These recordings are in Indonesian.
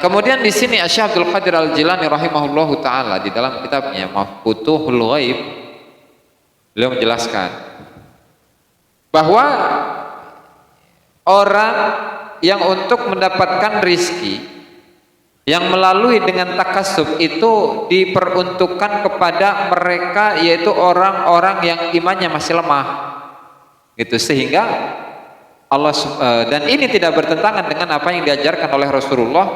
kemudian di sini Syekh Abdul Qadir Al-Jilani rahimahullahu taala di dalam kitabnya Mafutuhul Ghaib beliau menjelaskan bahwa orang yang untuk mendapatkan rizki yang melalui dengan takasub itu diperuntukkan kepada mereka, yaitu orang-orang yang imannya masih lemah gitu, sehingga Allah dan ini tidak bertentangan dengan apa yang diajarkan oleh Rasulullah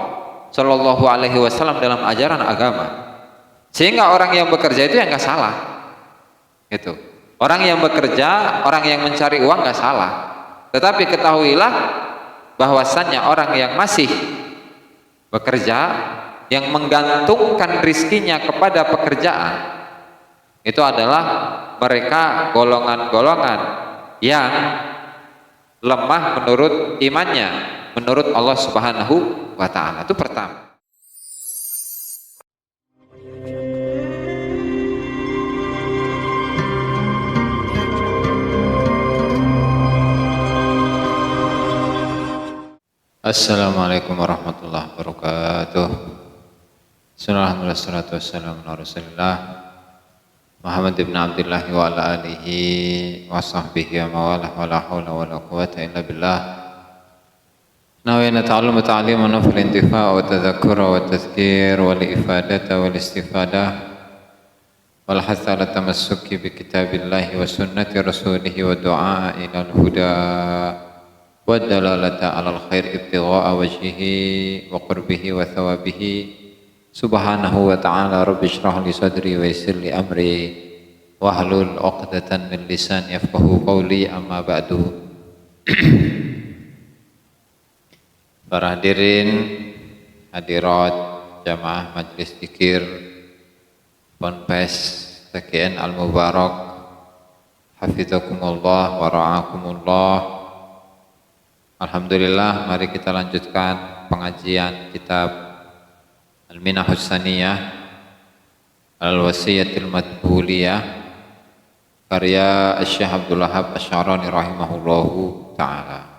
Shallallahu Alaihi Wasallam dalam ajaran agama, sehingga orang yang bekerja itu yang nggak salah gitu. Orang yang bekerja, orang yang mencari uang nggak salah, tetapi ketahuilah bahwasannya orang yang masih bekerja, yang menggantungkan rizkinya kepada pekerjaan, itu adalah mereka golongan-golongan yang lemah menurut imannya, menurut Allah Subhanahu wa ta'ala. Itu pertama. Assalamualaikum warahmatullahi wabarakatuh. Bismillahirrahmanirrahim. Wassalatu wassalamu ala Rasulillah Muhammad ibn Abdullah wa ala alihi wa sahbihi wa mawalah wa la hawla wa la quwwata illa billah. Nawayna ta'alluma ta'liman wa fil intifa' wa tadhakkura wa tadhkir wa li ifadata wa istifadah wal hatha ala tamassuki bi kitabillahi wa sunnati rasulihi wa du'a ila al-huda wa dalalata ala al-khair ibtigha'a wajhihi wa qurbihi wa thawabihi subhanahu wa ta'ala. Rabbi shrah li sadri wa yassir li amri wahlul 'uqdatan min lisani yafqahu qawli, amma ba'du. Para hadirin hadirat jamaah majlis dzikir Ponpes TKN Al-Mubarak, hafizakumullah wa ra'akumullah. Alhamdulillah, mari kita lanjutkan pengajian kitab Al-Minahus Saniyah Al-Wasiyatil Madbuliyah karya Syekh Abdul Wahab Asy-Sy'arani rahimahullahu ta'ala.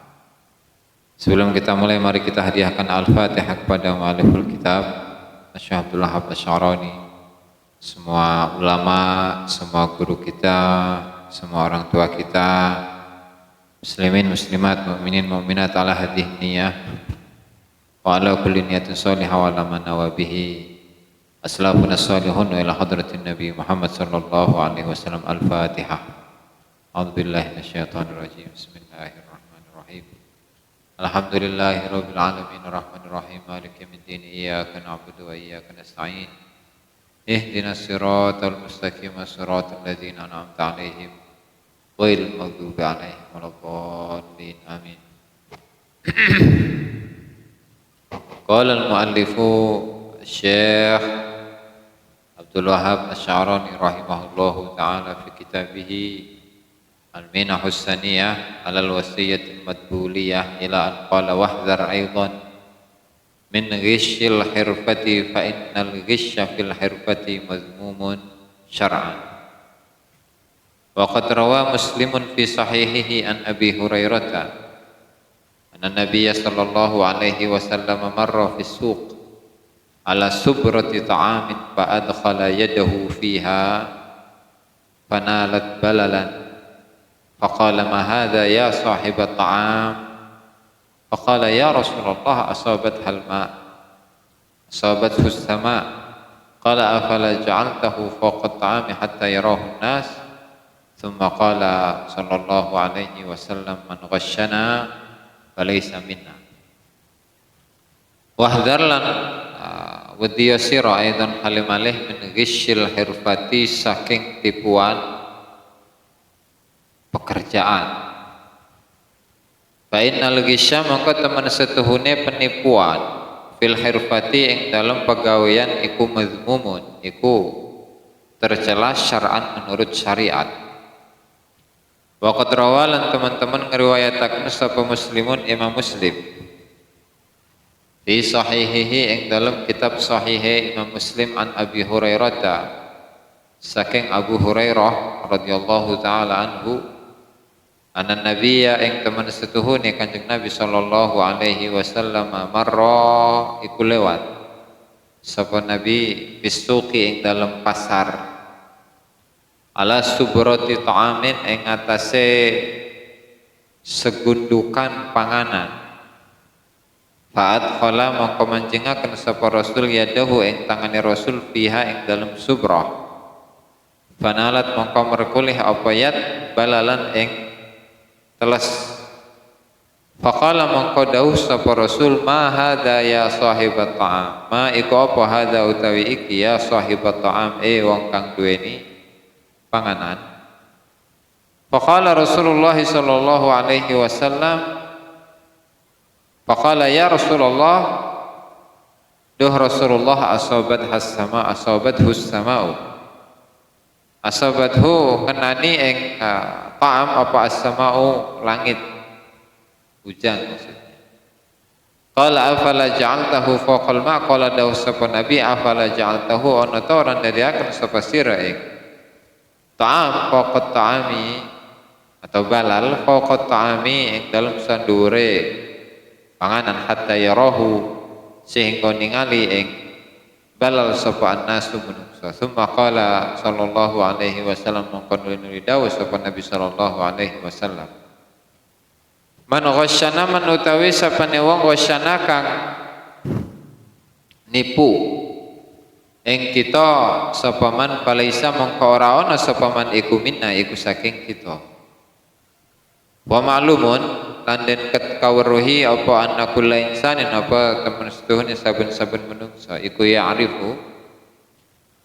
Sebelum kita mulai, mari kita hadiahkan Al-Fatihah kepada mu'alliful kitab Syekh Abdul Wahab Asy-Sy'arani, semua ulama, semua guru kita, semua orang tua kita, muslimin muslimat, mu'minin mu'minat ala hadhihi niyah wa ala kulli niyatin salihah wa ala man nawa bihi aslafuna salihun wa ila hadratin nabi Muhammad sallallahu alaihi wasallam. Al-Fatihah. A'udzubillahi minasyaitonir rajim. Bismillahirrahmanirrahim. Alhamdulillahi rabbil alamin arrahmanir rahim maliki yaumiddin iyyaka na'budu wa iyyaka nasta'in ihdinas siratal mustaqim siratal ladzina an'amta 'alaihim ghairil maghdubi 'alaihim waladdallin. Amin. Qala al-muallifu Syekh Abdul Wahab Asy-Sy'arani rahimahullahu ta'ala fi kitabih Al-Minahus Saniyah 'ala al-Wasiyatil Madbuliyah ila an qala wahdhar aidan min ghishil hirfati fa innal ghisya fil hirfati mazmumun syar'an. Wa qad rawa Muslimun fi sahihihi an Abi Hurairah anna Nabiyya sallallahu alaihi wasallam marra fi suq ala subrati ta'amin fa adkhala yadahu fiha fanalat balalan faqala ma hadha ya sahib at-ta'am faqala ya Rasulullah asabat hal ma asabathu as-sama qala afala ja'altahu fawqa at-ta'ami hatta yarahu an-nas thumma qala sallallahu alaihi wasallam man ghashana falaysa minna. Wahdharlan wadiyasira aidan halimalih min ghishil hirfati, saking tipuan pekerjaan. Fa innal ghisya maka teman setuhune penipuan fil hirfati ing dalam pegawaian iku mazmumun, iku tercela syar'an menurut syariat. Wa qad rawalan teman-teman ngriwayataken sapa Muslimun Imam Muslim fi sahihihi ing dalam kitab sahihe Imam Muslim an Abi Hurairah, saking Abu Hurairah radhiyallahu taala anhu Anan nabiyya ing temen setuhune Kanjeng Nabi sallallahu alaihi wasallam marra iku lewat sapa Nabi bisuqi ing dalam pasar ala subrati ta'amin ing atase segundukan panganan. Fa'at khala mongko manjengaken sapa Rasul yadahu ing tangane Rasul fiha ing dalam subrah. Fanalat mongko merkulih apa yad balalan ing teles. Faqala mongko dawuh sapa Rasul ma hadza ya sahibat ta'am. Ma iku apa hadza utawi iki ya sahibat ta'am wong kang duweni panganan. Faqala Rasulullah sallallahu alaihi wasallam faqala ya Rasulullah duh Rasulullah asabat has-sama asabat hus-sama'u asabathu kenani ing ta'am apa as-sama'u langit hujan maksudnya. Qala afala ja'altahu fawqal ma' qala dawu sapa nabi afala ja'altahu ana ta ora ndadekaken sapa sira ing ta'am fawqat ta'ami atau balal fawqat ta'ami ing dalem sandure panganan hatta yarahu sehingga ningali ing balal sapa annasu manungsa. Summa qala sallallahu alaihi wasallam mongkon nuli dawuh sapa Nabi sallallahu alaihi wasallam man ghasyana man utawi sapane wong ghasyana kang nipu ing kita sapa man falaisa mongko ora ana sapa man iku minna iku saking kita. Wa ma'lumun lan den ket kawruhi apa anna kullu insanin apa temen setuhune saben-saben manungsa iku ya arifu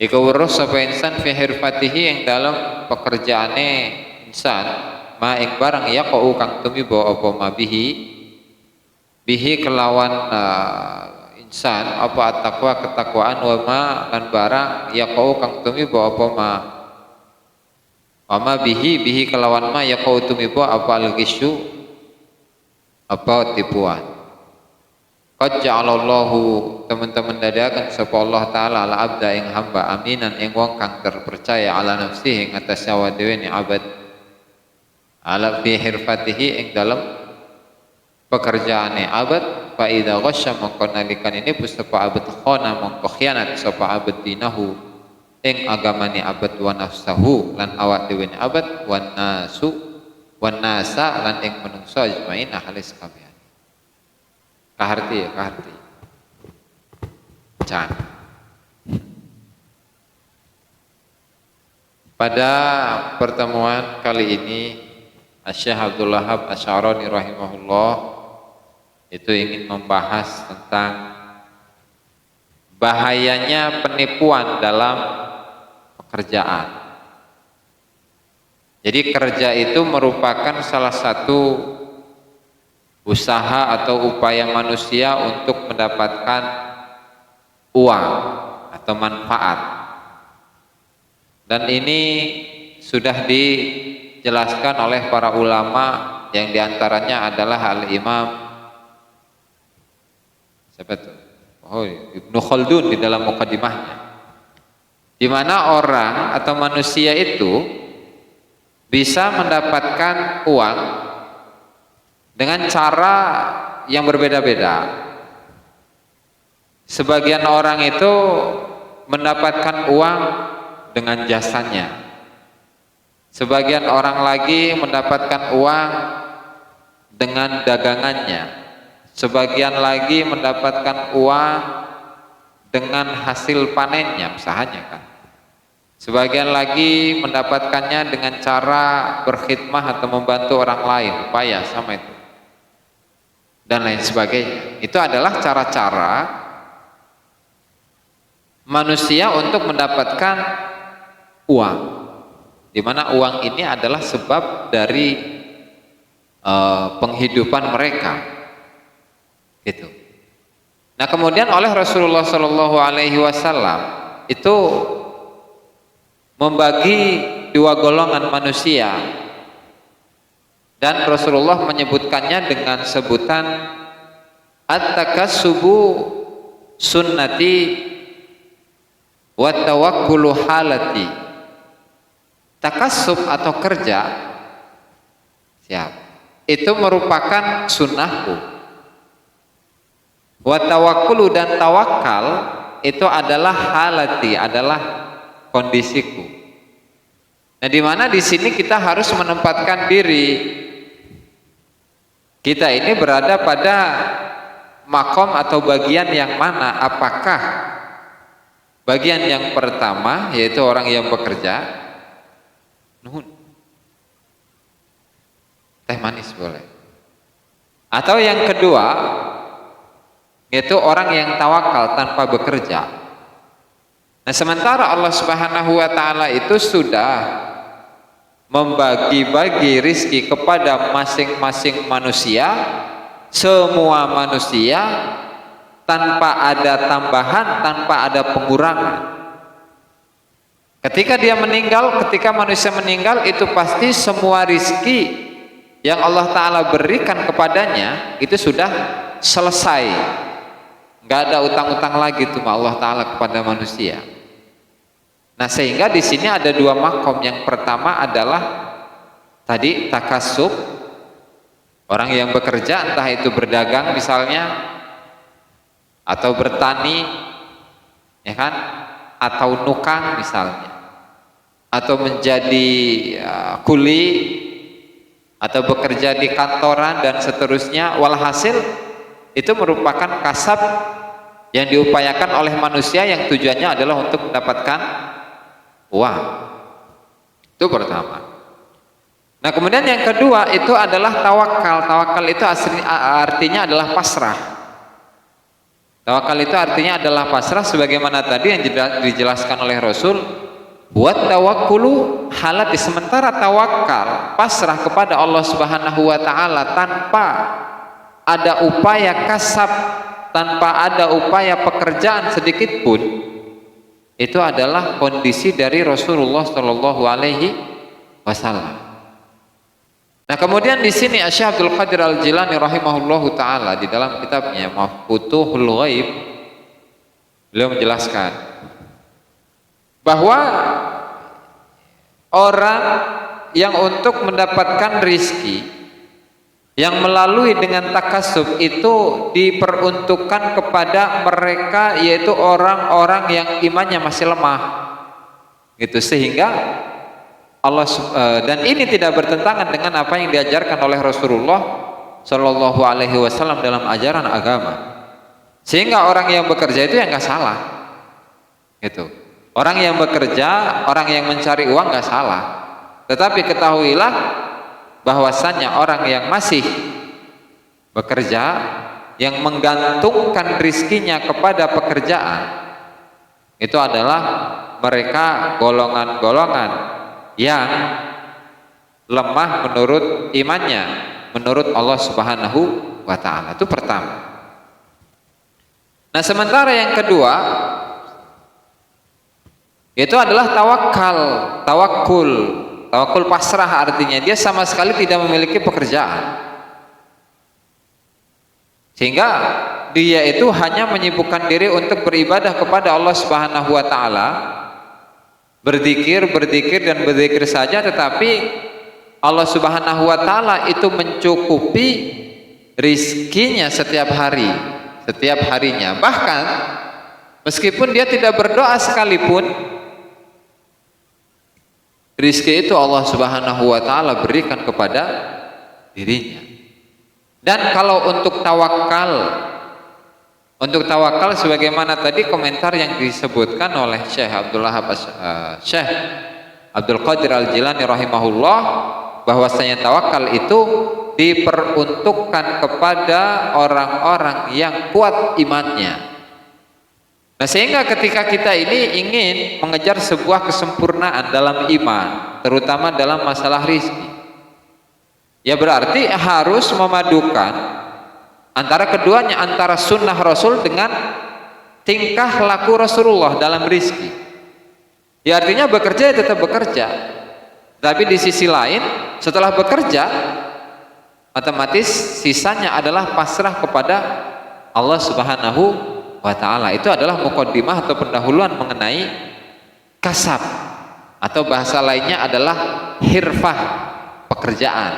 iku weruh sapa insan fi hirfatihi ing dalam pekerjaane insan ma ing barang ya kau kang tumiba apa ma bihi kelawan insan apa at-taqwa ketakwaan wa ma lan barang ya kau kang tumiba apa ma bihi kelawan ma ya kau tumiba apa al-gisyu apa tipuan. Qad ja'alallahu teman-teman dadakan sapa Allah taala ala abda ing hamba aminan ing wong kang terpercaya ala nafsihi ing atas nyawa dhewe ni abad ala fi hirfatihi ing dalam pekerjaane abad fa idza ghasya mongko nalikan ini sapa abad khana mongko khianat sapa abad dinahu ing agamane abad wa nafsahu lan awak dhewe ni abad wan nasa lan ing manungsa ajmain ahalis kabeh. Kaharti ya, kaharti. Can. Pada pertemuan kali ini Syekh Abdul Wahhab Asy'arani rahimahullah itu ingin membahas tentang bahayanya penipuan dalam pekerjaan. Jadi kerja itu merupakan salah satu usaha atau upaya manusia untuk mendapatkan uang atau manfaat. Dan ini sudah dijelaskan oleh para ulama yang diantaranya adalah Al-Imam siapa itu? Ibnu Khaldun di dalam muqaddimahnya. Di mana orang atau manusia itu bisa mendapatkan uang dengan cara yang berbeda-beda. Sebagian orang itu mendapatkan uang dengan jasanya. Sebagian orang lagi mendapatkan uang dengan dagangannya. Sebagian lagi mendapatkan uang dengan hasil panennya, usahanya kan. Sebagian lagi mendapatkannya dengan cara berkhidmah atau membantu orang lain, upaya sama itu. Dan lain sebagainya. Itu adalah cara-cara manusia untuk mendapatkan uang. Di mana uang ini adalah sebab dari penghidupan mereka. Gitu. Nah, kemudian oleh Rasulullah Shallallahu alaihi wasallam itu membagi dua golongan manusia dan Rasulullah menyebutkannya dengan sebutan at-takassubu sunnati wa tawakkulu halati. Takassub atau kerja Siap. Itu merupakan sunnahku. Wa tawakkulu, dan tawakal itu adalah halati, adalah kondisiku. Nah, di mana di sini kita harus menempatkan diri. Kita ini berada pada makom atau bagian yang mana? Apakah bagian yang pertama, yaitu orang yang bekerja, nuhun, teh manis boleh, atau yang kedua, yaitu orang yang tawakal tanpa bekerja. Nah, sementara Allah Subhanahu wa Ta'ala itu sudah membagi-bagi rizki kepada masing-masing manusia, semua manusia, tanpa ada tambahan, tanpa ada pengurangan. Ketika dia meninggal, ketika manusia meninggal, itu pasti semua rizki yang Allah Ta'ala berikan kepadanya itu sudah selesai. Nggak ada utang-utang lagi tuh Allah Ta'ala kepada manusia. Nah, sehingga di sini ada dua makom. Yang pertama adalah tadi takasub, orang yang bekerja, entah itu berdagang misalnya, atau bertani, ya kan, atau nukang misalnya, atau menjadi kuli, atau bekerja di kantoran dan seterusnya. Walhasil itu merupakan kasab yang diupayakan oleh manusia yang tujuannya adalah untuk mendapatkan uang. Itu pertama. Nah, kemudian yang kedua itu adalah tawakal. Tawakal itu artinya adalah pasrah. Tawakal itu artinya adalah pasrah, sebagaimana tadi yang dijelaskan oleh Rasul, buat tawakkulu halati, sementara tawakal pasrah kepada Allah Subhanahu wa Ta'ala tanpa ada upaya kasab, tanpa ada upaya pekerjaan sedikit pun, itu adalah kondisi dari Rasulullah Shallallahu Alaihi Wasallam. Nah, kemudian di sini Syekh Abdul Qadir Al-Jilani rahimahullahu taala di dalam kitabnya Futuhul Ghaib, beliau menjelaskan bahwa orang yang untuk mendapatkan rizki yang melalui dengan takasub itu diperuntukkan kepada mereka, yaitu orang-orang yang imannya masih lemah, gitu. Sehingga Allah dan ini tidak bertentangan dengan apa yang diajarkan oleh Rasulullah Shallallahu Alaihi Wasallam dalam ajaran agama. Sehingga orang yang bekerja itu yang nggak salah, gitu. Orang yang bekerja, orang yang mencari uang nggak salah. Tetapi ketahuilah bahwasannya orang yang masih bekerja, yang menggantungkan rizkinya kepada pekerjaan, itu adalah mereka golongan-golongan yang lemah menurut imannya, menurut Allah Subhanahu wa Ta'ala. Itu pertama. Nah, sementara yang kedua itu adalah tawakal, tawakkul. Tawakul pasrah artinya dia sama sekali tidak memiliki pekerjaan, sehingga dia itu hanya menyibukkan diri untuk beribadah kepada Allah Subhanahu wa Ta'ala, berzikir dan berzikir saja, tetapi Allah Subhanahu wa Ta'ala itu mencukupi rizkinya setiap hari, setiap harinya. Bahkan meskipun dia tidak berdoa sekalipun, rizki itu Allah Subhanahu wa Ta'ala berikan kepada dirinya. Dan kalau untuk tawakal sebagaimana tadi komentar yang disebutkan oleh Syekh Abdul Qadir Al-Jilani rahimahullah, bahwasanya tawakal itu diperuntukkan kepada orang-orang yang kuat imannya. Nah, sehingga ketika kita ini ingin mengejar sebuah kesempurnaan dalam iman, terutama dalam masalah rizki, ya berarti harus memadukan antara keduanya, antara sunnah Rasul dengan tingkah laku Rasulullah dalam rizki. Ya artinya bekerja ya tetap bekerja, tapi di sisi lain setelah bekerja otomatis sisanya adalah pasrah kepada Allah Subhanahu wa Ta'ala. Itu adalah muqaddimah atau pendahuluan mengenai kasab, atau bahasa lainnya adalah hirfah, pekerjaan.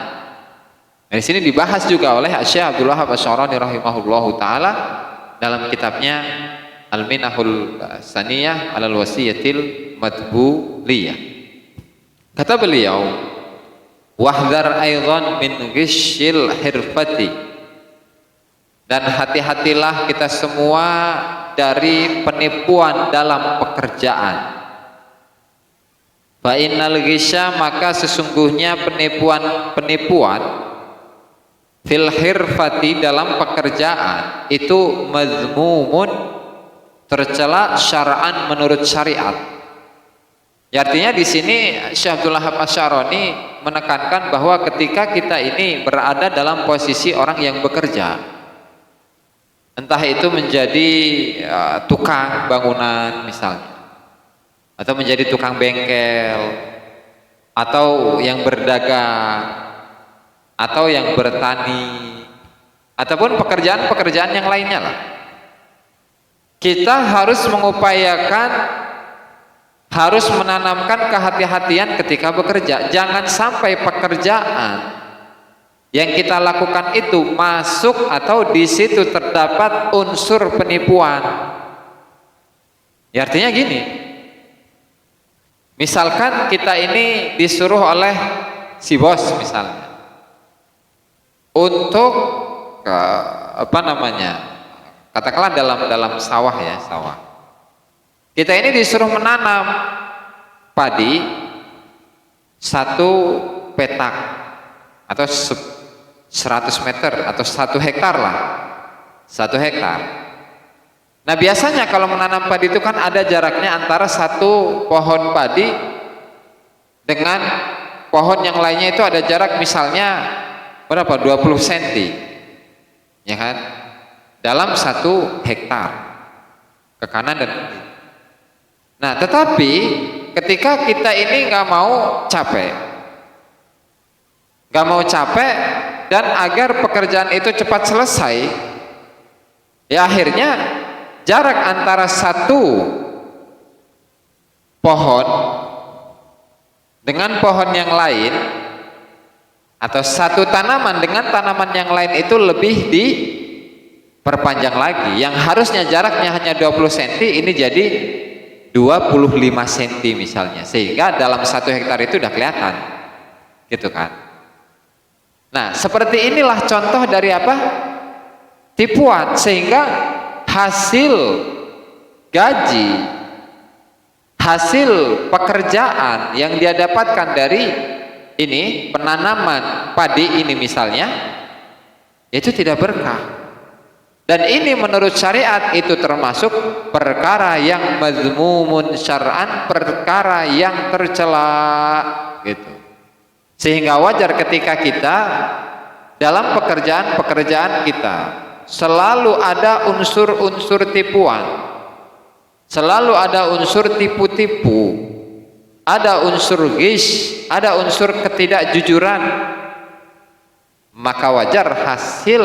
Di sini dibahas juga oleh Syekh Abdul Wahhab Asy-Sy'arani rahimahullahu taala dalam kitabnya Al-Minahul Saniyah 'alal Wasiyatil Madbuliyah. Kata beliau, wahdhar aidan min ghisyil hirfati, dan hati-hatilah kita semua dari penipuan dalam pekerjaan. Fa innal ghisya, maka sesungguhnya penipuan fil hirfati, dalam pekerjaan itu mazmumun, tercela syar'an, menurut syariat. Ya, artinya di sini Syekh Abdul Wahhab Asy-Sy'arani menekankan bahwa ketika kita ini berada dalam posisi orang yang bekerja, entah itu menjadi tukang bangunan misalnya, atau menjadi tukang bengkel, atau yang berdagang, atau yang bertani, ataupun pekerjaan-pekerjaan yang lainnya lah, kita harus mengupayakan, harus menanamkan kehati-hatian ketika bekerja. Jangan sampai pekerjaan yang kita lakukan itu masuk atau di situ terdapat unsur penipuan. Ya, artinya gini, misalkan kita ini disuruh oleh si bos misalnya untuk katakanlah dalam sawah ya, sawah. Kita ini disuruh menanam padi 1 petak atau 100 meter atau 1 hektar lah, 1 hektar. Nah, biasanya kalau menanam padi itu kan ada jaraknya antara satu pohon padi dengan pohon yang lainnya, itu ada jarak misalnya berapa, 20 cm, ya kan, dalam 1 hektar ke kanan dan kiri. Nah, tetapi ketika kita ini nggak mau capek dan agar pekerjaan itu cepat selesai, ya akhirnya jarak antara satu pohon dengan pohon yang lain, atau satu tanaman dengan tanaman yang lain itu lebih diperpanjang lagi. Yang harusnya jaraknya hanya 20 cm, ini jadi 25 cm misalnya, sehingga dalam 1 hektar itu udah kelihatan gitu kan. Nah, seperti inilah contoh dari apa? Tipuan, sehingga hasil gaji, hasil pekerjaan yang dia dapatkan dari ini penanaman padi ini misalnya, itu tidak berkah. Dan ini menurut syariat itu termasuk perkara yang mazmumun syar'an, perkara yang tercela gitu. Sehingga wajar ketika kita dalam pekerjaan kita selalu ada unsur-unsur tipuan, selalu ada unsur tipu-tipu, ada unsur ghish, ada unsur ketidakjujuran, maka wajar hasil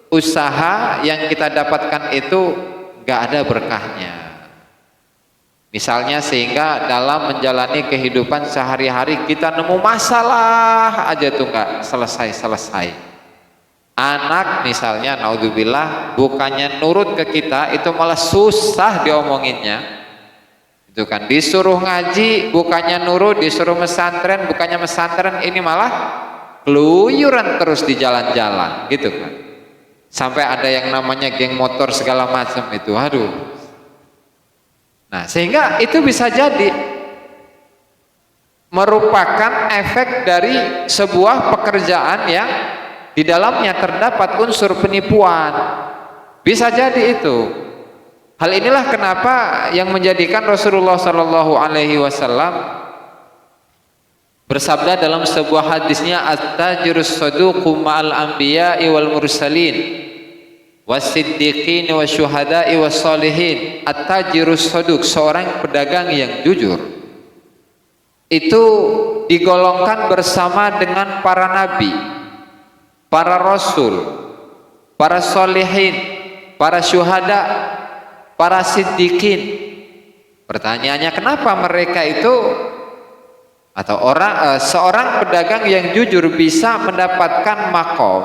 usaha yang kita dapatkan itu gak ada berkahnya. Misalnya sehingga dalam menjalani kehidupan sehari-hari kita nemu masalah aja tuh gak selesai-selesai. Anak misalnya, naudzubillah, bukannya nurut ke kita, itu malah susah diomonginnya. Itu kan disuruh ngaji bukannya nurut, disuruh mesantren bukannya mesantren, ini malah keluyuran terus di jalan-jalan gitu kan. Sampai ada yang namanya geng motor segala macam itu, aduh. Nah, sehingga itu bisa jadi merupakan efek dari sebuah pekerjaan yang di dalamnya terdapat unsur penipuan. Bisa jadi itu. Hal inilah kenapa yang menjadikan Rasulullah Shallallahu Alaihi Wasallam bersabda dalam sebuah hadisnya, at-tajirus saduqu ma'al anbiya'i wal mursalin wasiddiqin wasyuhada'i wassalihin. At-tajirus saduq, seorang pedagang yang jujur, itu digolongkan bersama dengan para nabi, para rasul, para solihin, para syuhada, para siddiqin. Pertanyaannya, kenapa mereka itu atau seorang pedagang yang jujur bisa mendapatkan makom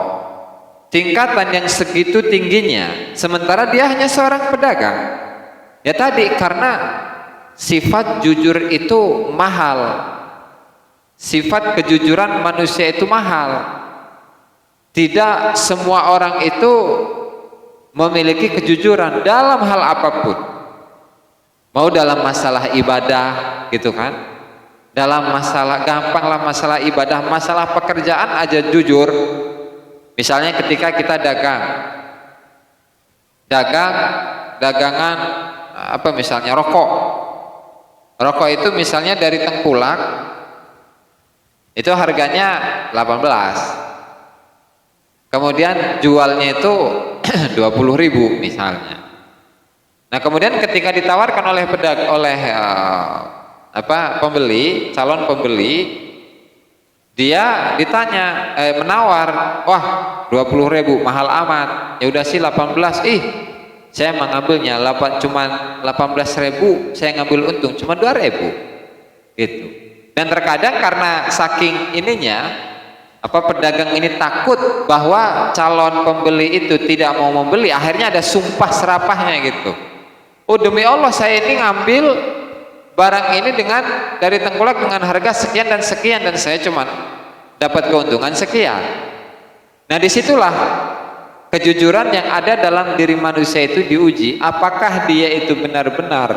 tingkatan yang segitu tingginya sementara dia hanya seorang pedagang? Ya tadi, karena sifat jujur itu mahal. Sifat kejujuran manusia itu mahal. Tidak semua orang itu memiliki kejujuran dalam hal apapun. Mau dalam masalah ibadah gitu kan, dalam masalah, gampanglah masalah ibadah, masalah pekerjaan aja jujur. Misalnya ketika kita dagangan apa, misalnya rokok itu misalnya dari tengkulak itu harganya 18, kemudian jualnya itu 20.000 misalnya. Nah kemudian ketika ditawarkan oleh pembeli, calon pembeli, dia ditanya, menawar, wah 20.000 mahal amat, ya udah sih 18, saya mengambilnya cuma 18.000, saya ngambil untung cuma 2.000 gitu. Dan terkadang karena saking ininya, pedagang ini takut bahwa calon pembeli itu tidak mau membeli, akhirnya ada sumpah serapahnya gitu. Oh demi Allah saya ini ngambil barang ini dari tengkulak dengan harga sekian dan sekian, dan saya cuma dapat keuntungan sekian. Nah disitulah kejujuran yang ada dalam diri manusia itu diuji, apakah dia itu benar-benar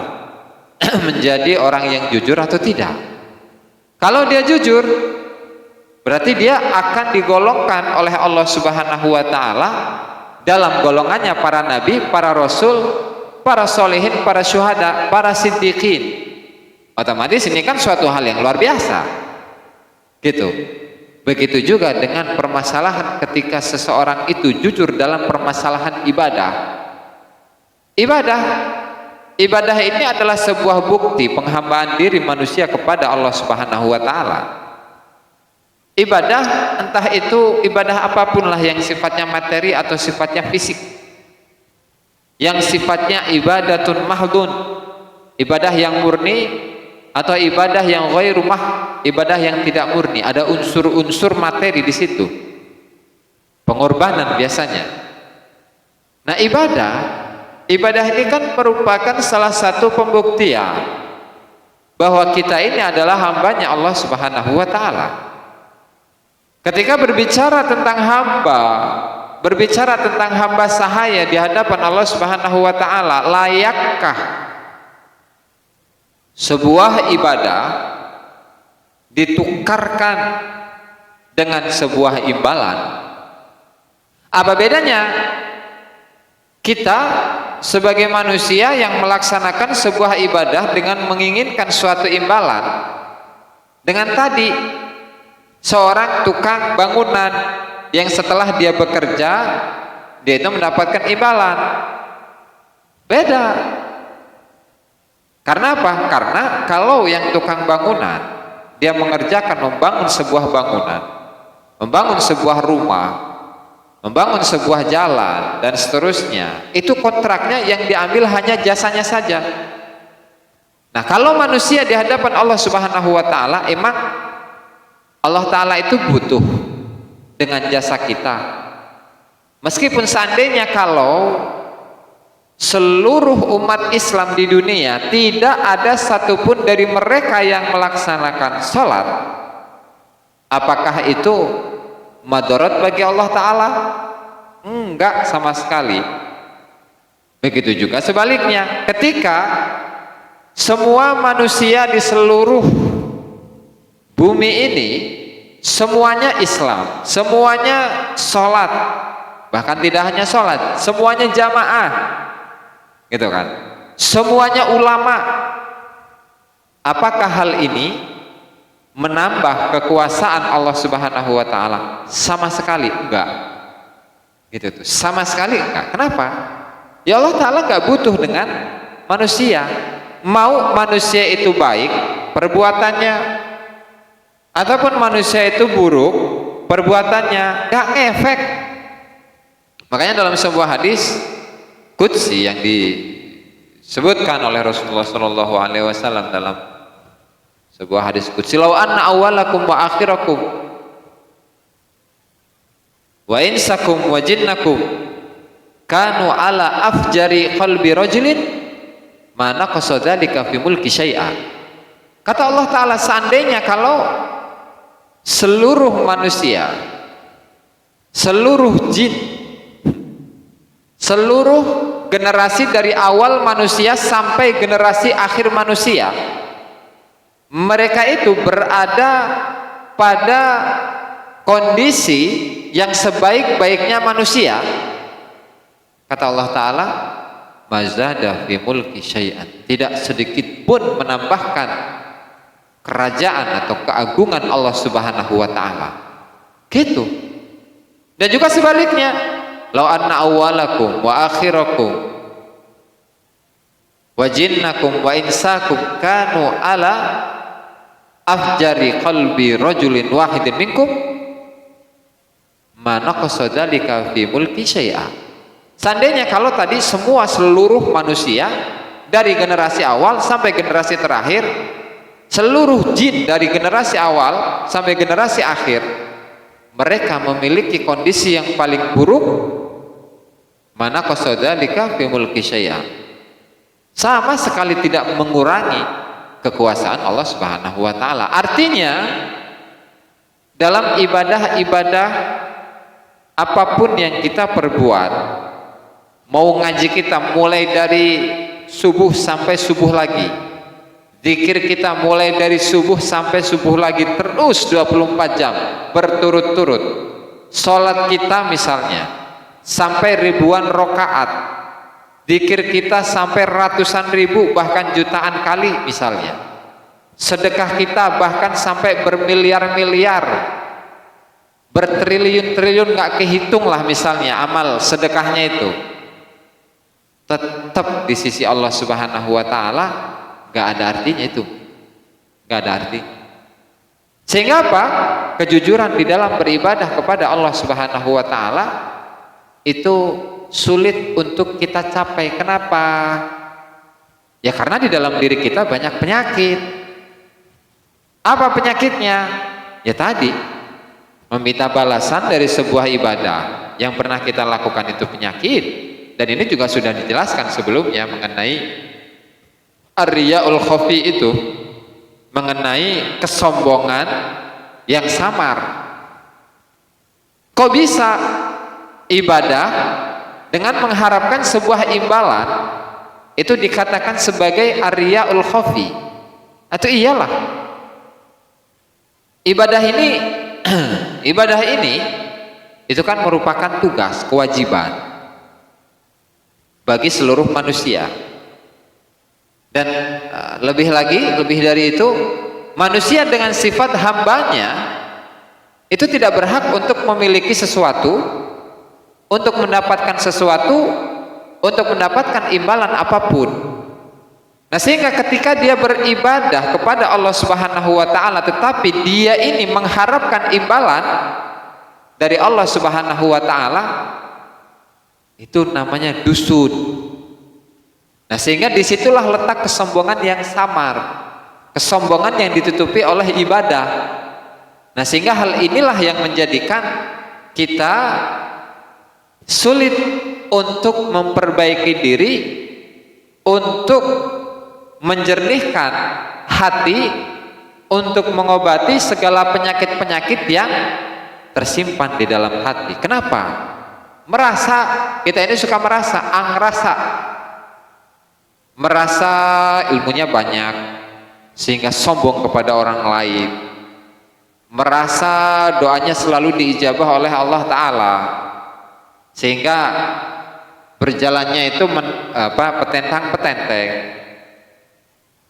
menjadi orang yang jujur atau tidak. Kalau dia jujur, berarti dia akan digolongkan oleh Allah Subhanahu wa taala dalam golongannya para nabi, para rasul, para solehin, para syuhada, para siddiqin. Otomatis ini kan suatu hal yang luar biasa gitu. Begitu juga dengan permasalahan ketika seseorang itu jujur dalam permasalahan ibadah. Ibadah ini adalah sebuah bukti penghambaan diri manusia kepada Allah Subhanahu wa taala. Ibadah, entah itu ibadah apapun lah, yang sifatnya materi atau sifatnya fisik, yang sifatnya ibadatun mahdun, ibadah yang murni, atau ibadah yang ghairu ibadah yang tidak murni, ada unsur-unsur materi di situ, pengorbanan biasanya. Nah ibadah ini kan merupakan salah satu pembuktian bahwa kita ini adalah hambanya Allah Subhanahu wa taala. Ketika berbicara tentang hamba sahaya di hadapan Allah Subhanahu wa taala, layakkah sebuah ibadah ditukarkan dengan sebuah imbalan? Apa bedanya kita sebagai manusia yang melaksanakan sebuah ibadah dengan menginginkan suatu imbalan dengan tadi seorang tukang bangunan yang setelah dia bekerja dia itu mendapatkan imbalan? Beda. Karena apa? Karena kalau yang tukang bangunan dia membangun sebuah bangunan, membangun sebuah rumah, membangun sebuah jalan dan seterusnya, itu kontraknya yang diambil hanya jasanya saja. Nah kalau manusia di hadapan Allah Subhanahu wa taala, emang Allah taala itu butuh dengan jasa kita. Meskipun seandainya kalau seluruh umat Islam di dunia tidak ada satupun dari mereka yang melaksanakan sholat, apakah itu madarat bagi Allah taala? Enggak sama sekali. Begitu juga sebaliknya, ketika semua manusia di seluruh bumi ini semuanya Islam, semuanya sholat, bahkan tidak hanya sholat, semuanya jamaah gitu kan, semuanya ulama, apakah hal ini menambah kekuasaan Allah Subhanahu wa taala? Sama sekali enggak. Gitu tuh. Sama sekali enggak. Kenapa? Ya Allah taala enggak butuh dengan manusia. Mau manusia itu baik perbuatannya ataupun manusia itu buruk perbuatannya, enggak ngefek. Makanya dalam sebuah hadis qudsi yang disebutkan oleh Rasulullah SAW dalam Sebuah hadis qudsi, "Law anna awwalakum wa akhirakum wa insakum wa jinnakum kanu ala afjari qalbi rajulin ma naqasa dzalika fi mulki syai'a." Kata Allah Ta'ala, seandainya kalau seluruh manusia, seluruh jin, seluruh generasi dari awal manusia sampai generasi akhir manusia, mereka itu berada pada kondisi yang sebaik-baiknya manusia, kata Allah Ta'ala, mazada fi mulki syai'an, tidak sedikit pun menambahkan kerajaan atau keagungan Allah Subhanahu wa Ta'ala. Gitu. Dan juga sebaliknya, law anna awwalakum wa akhirakum wa jinnakum wa insakum kanu ala afjari qalbi rajulin wahidin minkum ma naqasa dzalika fi mulki syai'a. Seandainya kalau tadi semua seluruh manusia dari generasi awal sampai generasi terakhir, seluruh jin dari generasi awal sampai generasi akhir, mereka memiliki kondisi yang paling buruk, mana qasadzalika fi mulki syai'a, sama sekali tidak mengurangi kekuasaan Allah Subhanahu wa Ta'ala. Artinya dalam ibadah-ibadah apapun yang kita perbuat, mau ngaji kita mulai dari subuh sampai subuh lagi, zikir kita mulai dari subuh sampai subuh lagi, terus 24 jam berturut-turut, sholat kita misalnya sampai ribuan rokaat, zikir kita sampai ratusan ribu bahkan jutaan kali misalnya, sedekah kita bahkan sampai bermiliar-miliar, bertriliun-triliun nggak kehitung lah misalnya amal sedekahnya itu, tetap di sisi Allah Subhanahu wa Ta'ala gak ada artinya itu, gak ada arti. Sehingga apa? Kejujuran di dalam beribadah kepada Allah Subhanahu wa Ta'ala itu sulit untuk kita capai. Kenapa? Ya karena di dalam diri kita banyak penyakit. Apa penyakitnya? Ya tadi, meminta balasan dari sebuah ibadah yang pernah kita lakukan itu penyakit. Dan ini juga sudah dijelaskan sebelumnya mengenai ar-riya'ul khafi, itu mengenai kesombongan yang samar. Kok bisa ibadah dengan mengharapkan sebuah imbalan itu dikatakan sebagai ar-riya'ul khafi? Atau iyalah ibadah ini ibadah ini itu kan merupakan tugas, kewajiban bagi seluruh manusia. Dan lebih lagi, lebih dari itu, manusia dengan sifat hambanya itu tidak berhak untuk memiliki sesuatu, untuk mendapatkan sesuatu, untuk mendapatkan imbalan apapun. Nah, sehingga ketika dia beribadah kepada Allah Subhanahu wa Ta'ala tetapi dia ini mengharapkan imbalan dari Allah Subhanahu wa Ta'ala, itu namanya dusun. Nah, sehingga disitulah letak kesombongan yang samar, kesombongan yang ditutupi oleh ibadah. Nah, sehingga hal inilah yang menjadikan kita sulit untuk memperbaiki diri, untuk menjernihkan hati, untuk mengobati segala penyakit-penyakit yang tersimpan di dalam hati. Kenapa? Merasa, kita ini suka merasa, merasa ilmunya banyak sehingga sombong kepada orang lain, merasa doanya selalu diijabah oleh Allah Ta'ala sehingga berjalannya itu petentang-petenteng.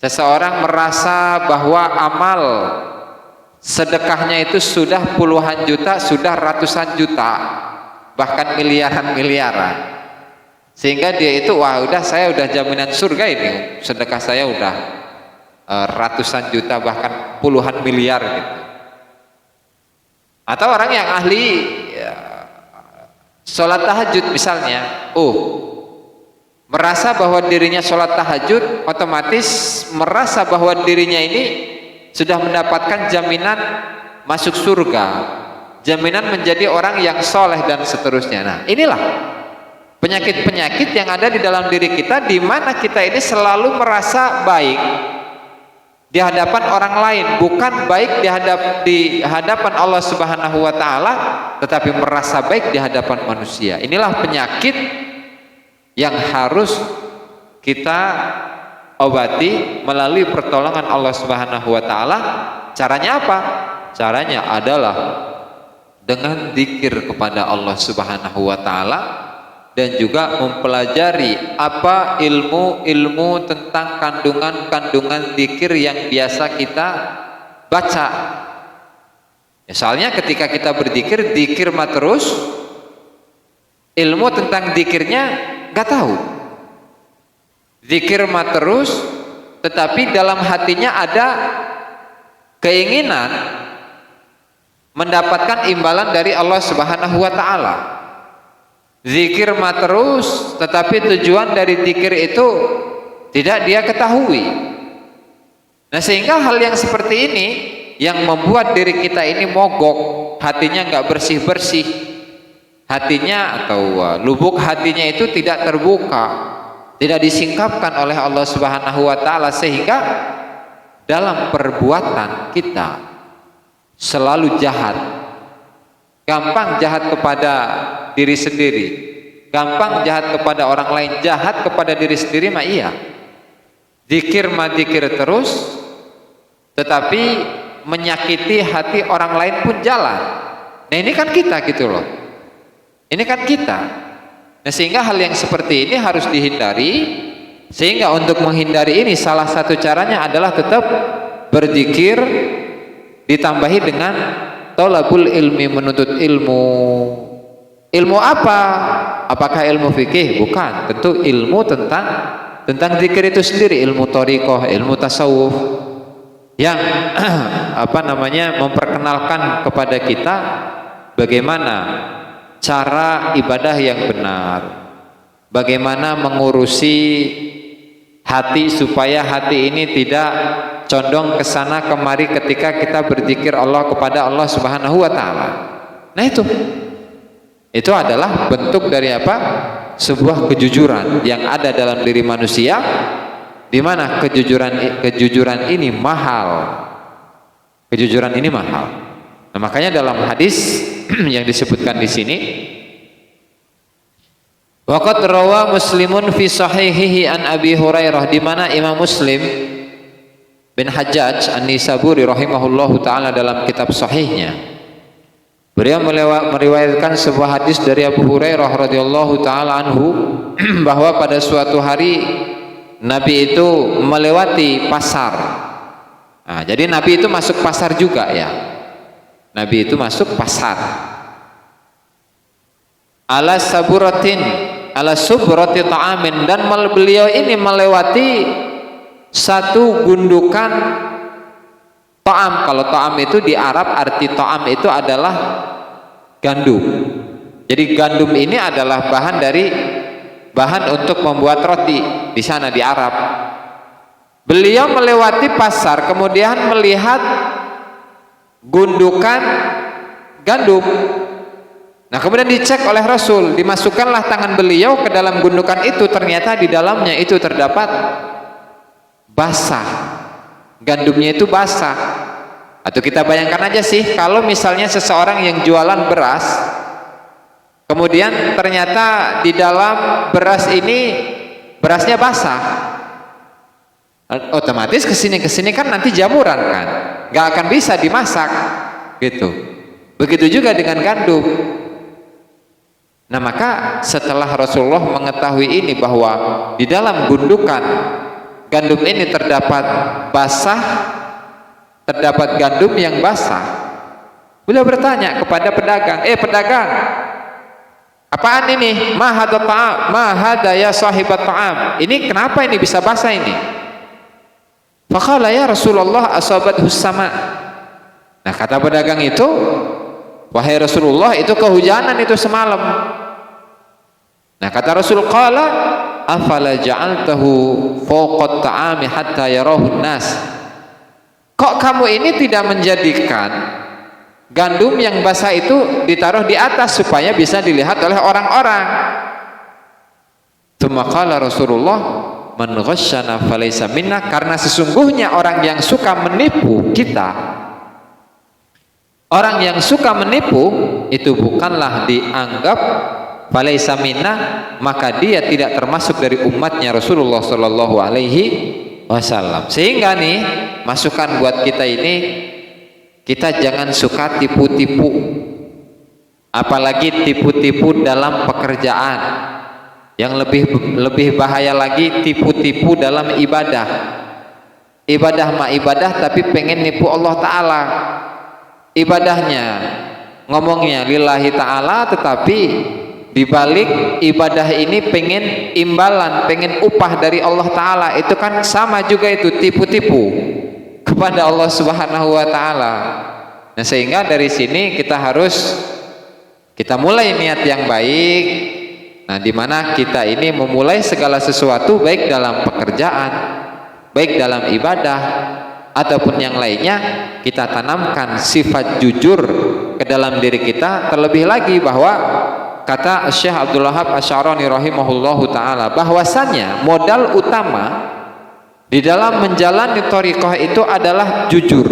Seseorang merasa bahwa amal sedekahnya itu sudah puluhan juta, sudah ratusan juta, bahkan miliaran-miliaran, sehingga dia itu, wah udah, saya udah jaminan surga ini, sedekah saya udah ratusan juta bahkan puluhan miliar gitu. Atau orang yang ahli sholat tahajud misalnya, merasa bahwa dirinya sholat tahajud, otomatis merasa bahwa dirinya ini sudah mendapatkan jaminan masuk surga, jaminan menjadi orang yang soleh dan seterusnya. Nah, inilah penyakit-penyakit yang ada di dalam diri kita, di mana kita ini selalu merasa baik di hadapan orang lain, bukan baik di hadapan Allah Subhanahu wa taala, tetapi merasa baik di hadapan manusia. Inilah penyakit yang harus kita obati melalui pertolongan Allah Subhanahu wa taala. Caranya apa? Caranya adalah dengan zikir kepada Allah Subhanahu wa taala, dan juga mempelajari apa ilmu-ilmu tentang kandungan-kandungan zikir yang biasa kita baca. Misalnya ketika kita berzikir, zikir mah terus, ilmu tentang zikirnya nggak tahu. Zikir mah terus, tetapi dalam hatinya ada keinginan mendapatkan imbalan dari Allah Subhanahu wa taala. Zikir mah terus, tetapi tujuan dari zikir itu tidak dia ketahui. Nah, sehingga hal yang seperti ini yang membuat diri kita ini mogok, hatinya nggak bersih-bersih, hatinya atau lubuk hatinya itu tidak terbuka, tidak disingkapkan oleh Allah Subhanahu wa taala, sehingga dalam perbuatan kita selalu jahat, gampang jahat kepada diri sendiri, gampang jahat kepada orang lain, jahat kepada diri sendiri mah iya. Zikir mah zikir terus, tetapi menyakiti hati orang lain pun jalan. Nah, ini kan kita gitu loh. Ini kan kita. Nah, sehingga hal yang seperti ini harus dihindari. Sehingga untuk menghindari ini salah satu caranya adalah tetap berzikir, ditambahi dengan thalabul ilmi, menuntut ilmu. Ilmu apa? Apakah ilmu fikih? Bukan, tentu ilmu tentang zikir itu sendiri, ilmu thariqah, ilmu tasawuf yang memperkenalkan kepada kita bagaimana cara ibadah yang benar, bagaimana mengurusi hati supaya hati ini tidak condong ke sana kemari ketika kita berzikir Allah kepada Allah Subhanahu wa taala. Nah, itu adalah bentuk dari apa? Sebuah kejujuran yang ada dalam diri manusia, di mana kejujuran ini mahal. Kejujuran ini mahal. Nah, makanya dalam hadis yang disebutkan di sini, waqad rawa Muslimun fi sahihihi an Abi Hurairah, di mana Imam Muslim bin Hajjaj An-Nisaburi rahimahullahu taala dalam kitab sahihnya, beliau meriwayatkan sebuah hadis dari Abu Hurairah radhiyallahu taala anhu bahwa pada suatu hari Nabi itu melewati pasar. Nah, jadi Nabi itu masuk pasar juga ya. Nabi itu masuk pasar. Ala subrati ta'amin, dan beliau ini melewati satu gundukan ta'am. Kalau ta'am itu di Arab, arti ta'am itu adalah gandum. Jadi gandum ini adalah bahan untuk membuat roti di sana di Arab. Beliau melewati pasar, kemudian melihat gundukan gandum. Nah, kemudian dicek oleh Rasul, dimasukkanlah tangan beliau ke dalam gundukan itu, ternyata di dalamnya itu terdapat basah. Gandumnya itu basah. Atau kita bayangkan aja sih, kalau misalnya seseorang yang jualan beras, kemudian ternyata di dalam beras ini berasnya basah, otomatis kesini kan nanti jamuran kan, nggak akan bisa dimasak gitu. Begitu juga dengan gandum. Nah, maka setelah Rasulullah mengetahui ini, bahwa di dalam gundukan gandum ini terdapat basah, terdapat gandum yang basah, beliau bertanya kepada pedagang, pedagang, apaan ini? Ma hada ya sahibat ta'am, ini kenapa ini bisa basah ini? Faqala ya Rasulullah asabathu sama. Nah, kata pedagang itu, wahai Rasulullah, itu kehujanan itu semalam. Nah, kata Rasul, qala afala ja'altahu fawqa ta'ami hatta yarahu nas. kok kamu ini tidak menjadikan gandum yang basah itu ditaruh di atas supaya bisa dilihat oleh orang-orang? Tsumma qala Rasulullah, man ghasyana falaysa minna, karena sesungguhnya orang yang suka menipu kita, orang yang suka menipu itu bukanlah dianggap falaysa minna, maka dia tidak termasuk dari umatnya Rasulullah Shallallahu Alaihi Wasallam. Sehingga nih masukan buat kita ini, kita jangan suka tipu-tipu, apalagi tipu-tipu dalam pekerjaan. Yang lebih bahaya lagi, tipu-tipu dalam ibadah. Ibadah mah ibadah, tapi pengen nipu Allah Ta'ala. Ibadahnya ngomongnya lillahi ta'ala, tetapi dibalik ibadah ini pengen imbalan, pengen upah dari Allah Ta'ala. Itu kan sama juga, itu tipu-tipu kepada Allah Subhanahu wa Ta'ala. Nah, sehingga dari sini kita mulai niat yang baik. Nah, dimana kita ini memulai segala sesuatu, baik dalam pekerjaan, baik dalam ibadah ataupun yang lainnya, kita tanamkan sifat jujur ke dalam diri kita. Terlebih lagi bahwa kata Syekh Abdul Wahab Asy'arani rahimahullahu taala, bahwasannya modal utama di dalam menjalani thariqah itu adalah jujur.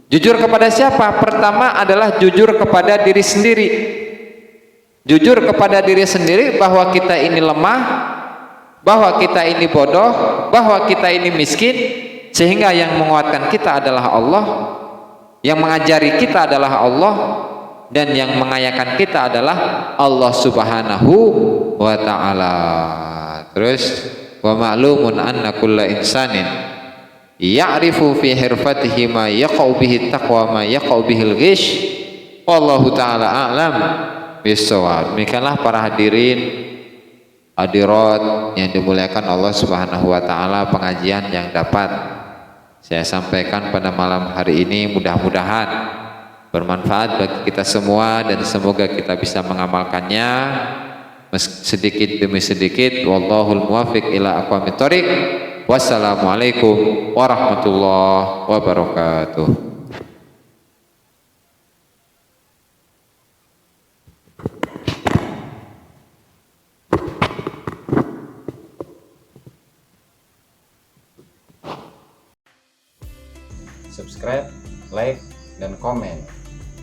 Jujur kepada siapa? Pertama adalah jujur kepada diri sendiri. Jujur kepada diri sendiri bahwa kita ini lemah, bahwa kita ini bodoh, bahwa kita ini miskin, sehingga yang menguatkan kita adalah Allah, yang mengajari kita adalah Allah, dan yang mengayakan kita adalah Allah Subhanahu wa Ta'ala. Terus, wa ma'lumun anna kulla insanin ya'rifu fi hirfatihi ma yaqa'u bihi taqwa ma yaqa'u bihil ghish, wallahu ta'ala a'lam bisawab. Demikianlah para hadirin hadirat yang dimuliakan Allah Subhanahu wa Ta'ala, pengajian yang dapat saya sampaikan pada malam hari ini mudah-mudahan bermanfaat bagi kita semua, dan semoga kita bisa mengamalkannya sedikit demi sedikit. Wallahul muwaffiq ila aqwamit thoriq. Wassalamualaikum warahmatullahi wabarakatuh. Subscribe, like, dan komen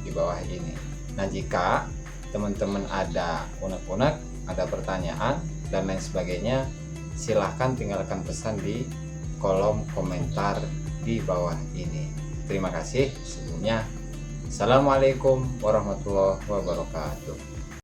di bawah ini. Nah, jika teman-teman ada unek-unek, ada pertanyaan dan lain sebagainya, silahkan tinggalkan pesan di kolom komentar di bawah ini. Terima kasih sebelumnya. Assalamualaikum warahmatullahi wabarakatuh.